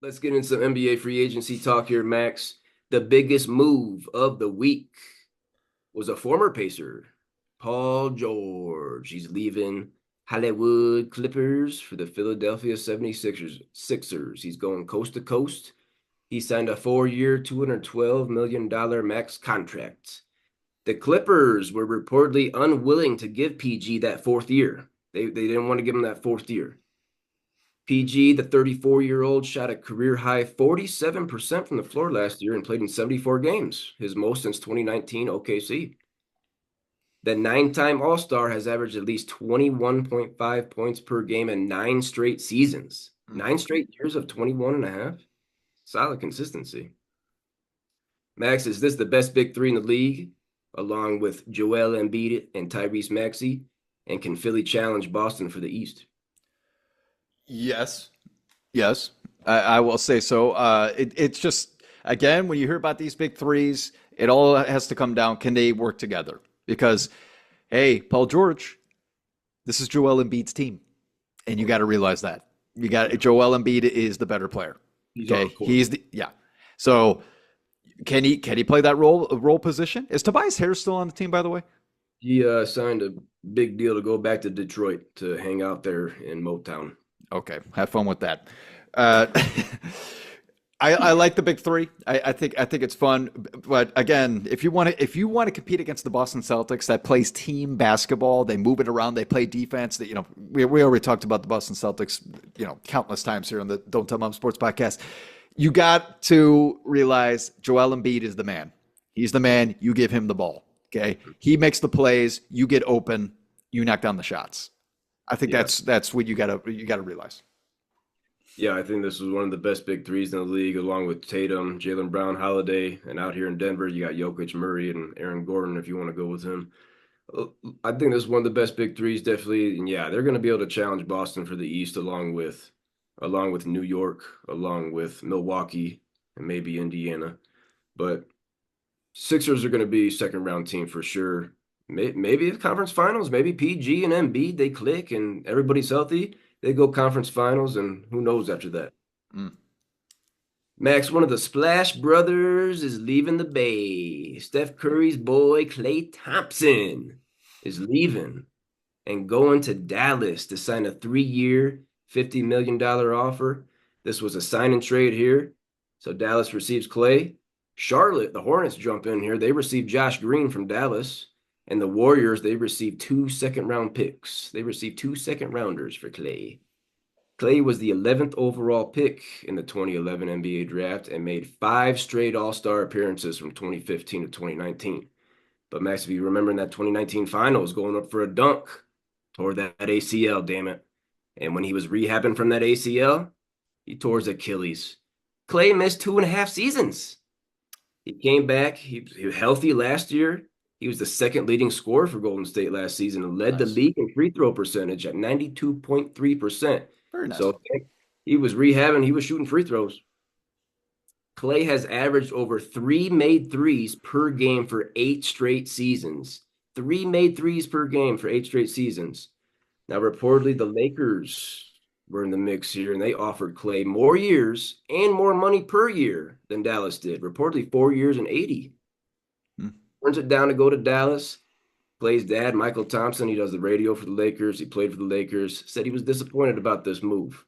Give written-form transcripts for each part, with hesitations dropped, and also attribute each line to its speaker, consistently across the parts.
Speaker 1: Let's get into some NBA free agency talk here, Max. The biggest move of the week was a former Pacer, Paul George. He's leaving Hollywood Clippers for the Philadelphia 76ers. He's going coast to coast. He signed a 4-year, $212 million max contract. The Clippers were reportedly unwilling to give PG that fourth year. They didn't want to give him that fourth year. PG, the 34-year-old, shot a career-high 47% from the floor last year and played in 74 games, his most since 2019 OKC. The 9-time All-Star has averaged at least 21.5 points per game in 9 straight seasons. 9 straight years of 21 and a half. Solid consistency. Max, is this the best big three in the league, along with Joel Embiid and Tyrese Maxey? And can Philly challenge Boston for the East?
Speaker 2: Yes, yes, I will say so. It's just again when you hear about these big threes, it all has to come down. Can they work together? Because hey, Paul George, this is Joel Embiid's team, and you got to realize that you got Joel Embiid is the better player.
Speaker 1: He's
Speaker 2: Okay,
Speaker 1: off court.
Speaker 2: he's the yeah. So can he play that role position? Is Tobias Harris still on the team, by the way?
Speaker 1: He signed a big deal to go back to Detroit to hang out there in Motown.
Speaker 2: Okay, have fun with that. Uh, I like the big three. I think it's fun. But again, if you want to compete against the Boston Celtics that plays team basketball, they move it around, they play defense. That we already talked about the Boston Celtics countless times here on the Don't Tell Mom Sports podcast. You got to realize Joel Embiid is the man. He's the man. You give him the ball. Okay, he makes the plays. You get open. You knock down the shots. I think
Speaker 1: Yeah.
Speaker 2: that's what you gotta realize.
Speaker 1: Yeah, I think this was one of the best big threes in the league, along with Tatum, Jalen Brown, Holiday, and out here in Denver, you got Jokic, Murray, and Aaron Gordon if you want to go with him. Uh, I think this is one of the best big threes, definitely. And yeah, they're going to be able to challenge Boston for the East, along with New York, along with Milwaukee, and maybe Indiana. But Sixers are going to be second round team for sure. Maybe the conference finals, maybe PG and Embiid they click and everybody's healthy. They go conference finals, and who knows after that.
Speaker 2: Mm.
Speaker 1: Max, one of the Splash Brothers, is leaving the Bay. Steph Curry's boy, Klay Thompson, is leaving and going to Dallas to sign a 3-year, $50 million offer. This was a sign and trade here. So Dallas receives Klay. Charlotte, the Hornets jump in here. They receive Josh Green from Dallas. And the Warriors, they received 2 second-round picks. They received 2 second-rounders for Klay. Klay was the 11th overall pick in the 2011 NBA draft and made 5 straight All-Star appearances from 2015 to 2019. But Max, if you remember in that 2019 finals, going up for a dunk, tore that ACL, damn it. And when he was rehabbing from that ACL, he tore his Achilles. Klay missed 2.5 seasons. He came back. He was healthy last year. He was the second leading scorer for Golden State last season and led the
Speaker 2: Nice.
Speaker 1: league in free throw percentage at 92.3%.
Speaker 2: Very nice.
Speaker 1: So he was rehabbing, he was shooting free throws. Klay has averaged over 3 made threes per game for 8 straight seasons. 3 made threes per game for 8 straight seasons. Now, reportedly, the Lakers were in the mix here, and they offered Klay more years and more money per year than Dallas did. Reportedly, 4 years and 80.
Speaker 2: Hmm.
Speaker 1: Turns it down to go to Dallas. Clay's dad, Michael Thompson, he does the radio for the Lakers. He played for the Lakers. Said he was disappointed about this move.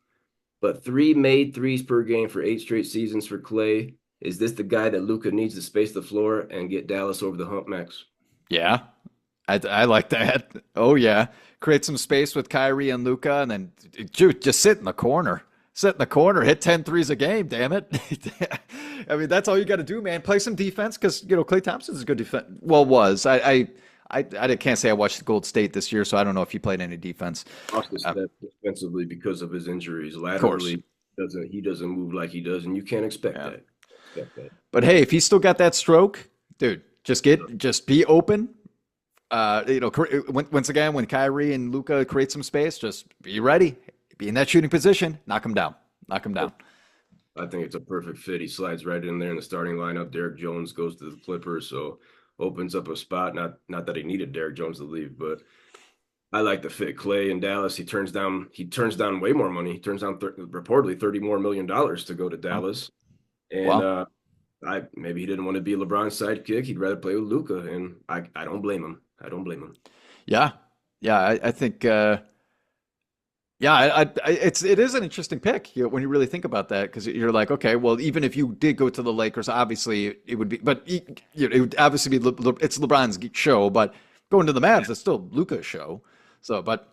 Speaker 1: But 3 made threes per game for 8 straight seasons for Klay. Is this the guy that Luka needs to space the floor and get Dallas over the hump, Max?
Speaker 2: Yeah, I like that. Oh yeah, create some space with Kyrie and Luca, and then shoot, just sit in the corner. Sit in the corner, hit 10 threes a game, damn it. I mean, that's all you got to do, man. Play some defense because, Klay Thompson's a good defense. Well, was. I can't say I watched Gold State this year, so I don't know if he played any defense.
Speaker 1: Lost his
Speaker 2: Uh,
Speaker 1: step defensively because of his injuries.
Speaker 2: of course.
Speaker 1: Laterally, he doesn't move like he does, and you can't expect
Speaker 2: Yeah.
Speaker 1: that. Expect that.
Speaker 2: But hey, if he's still got that stroke, dude, just be open. Once again, when Kyrie and Luca create some space, just be ready. Be in that shooting position. Knock him down. Knock him down.
Speaker 1: I think it's a perfect fit. He slides right in there in the starting lineup. Derek Jones goes to the Clippers, so opens up a spot. Not that he needed Derek Jones to leave, but I like the fit. Klay in Dallas. He turns down way more money. He turns down reportedly $30 more million to go to
Speaker 2: Oh,
Speaker 1: Dallas. And
Speaker 2: well,
Speaker 1: I maybe he didn't want to be LeBron's sidekick. He'd rather play with Luka, and I don't blame him. I don't blame him.
Speaker 2: yeah, yeah. I think, yeah, it is an interesting pick, when you really think about that, because you're like, okay, well, even if you did go to the Lakers, obviously it would be, but it would obviously be it's LeBron's show, but going to the Mavs, it's still Luka's show. So, but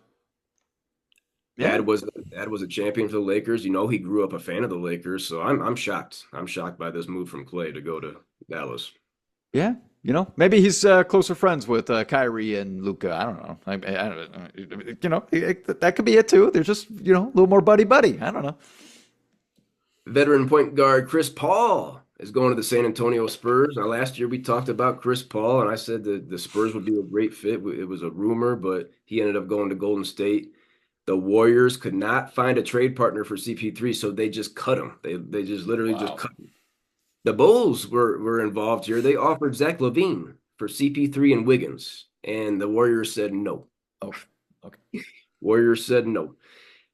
Speaker 2: yeah,
Speaker 1: Dad was a champion for the Lakers. You know, he grew up a fan of the Lakers, so I'm shocked. I'm shocked by this move from Klay to go to Dallas.
Speaker 2: yeah, maybe he's closer friends with Kyrie and Luka. I don't know. I don't know. That could be it too. They're just a little more buddy buddy. I don't know.
Speaker 1: Veteran point guard Chris Paul is going to the San Antonio Spurs. Now, last year we talked about Chris Paul, and I said that the Spurs would be a great fit. It was a rumor, but he ended up going to Golden State. The Warriors could not find a trade partner for CP3, so they just cut him. They just literally just
Speaker 2: Wow.
Speaker 1: cut him. The Bulls were involved here. They offered Zach LaVine for CP3 and Wiggins, and the Warriors said no.
Speaker 2: Oh, okay.
Speaker 1: Warriors said no.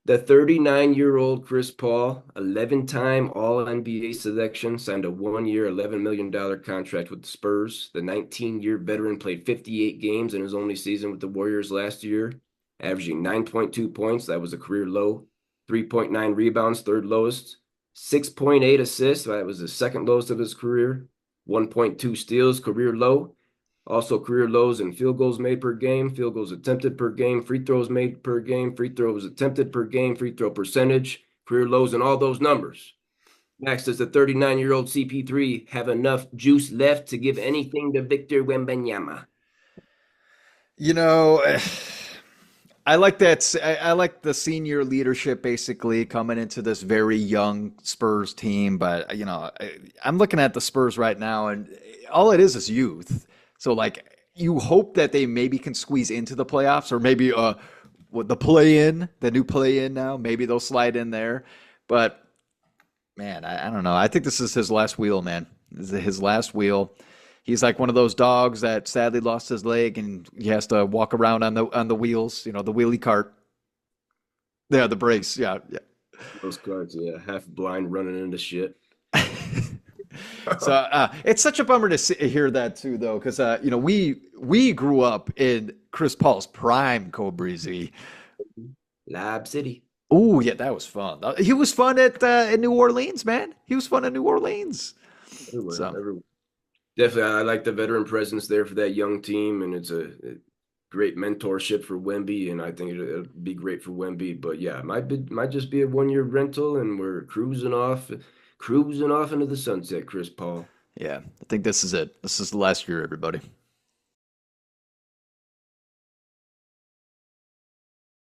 Speaker 1: The 39-year-old Chris Paul, 11-time All-NBA selection, signed a 1-year, $11 million contract with the Spurs. The 19-year veteran played 58 games in his only season with the Warriors last year, averaging 9.2 points. That was a career low. 3.9 rebounds, third lowest. 6.8 assists. That was the second lowest of his career. 1.2 steals, career low. Also, career lows in field goals made per game, field goals attempted per game, free throws made per game, free throws attempted per game, free throw percentage, career lows in all those numbers. Next, does the 39-year-old CP3 have enough juice left to give anything to Victor Wembanyama?
Speaker 2: You know, I like that. I like the senior leadership basically coming into this very young Spurs team. But I'm looking at the Spurs right now, and all it is youth. So like, you hope that they maybe can squeeze into the playoffs, or maybe with the new play in now, maybe they'll slide in there. But man, I don't know. I think this is his last wheel, man. This is his last wheel. He's like one of those dogs that sadly lost his leg and he has to walk around on the wheels, the wheelie cart. Yeah, the brace. Yeah, yeah.
Speaker 1: Those cards, yeah, half blind running into shit.
Speaker 2: So it's such a bummer to hear that too, though, because we grew up in Chris Paul's prime, Cobra Z.
Speaker 1: Lab City.
Speaker 2: Oh yeah, that was fun. He was fun at in New Orleans, man. He was fun in New Orleans.
Speaker 1: Everywhere,
Speaker 2: So
Speaker 1: everywhere. Definitely, I like the veteran presence there for that young team, and it's a great mentorship for Wemby, and I think it'll be great for Wemby. But yeah, might just be a 1-year rental, and we're cruising off into the sunset, Chris Paul.
Speaker 2: yeah, I think this is it. This is the last year, everybody.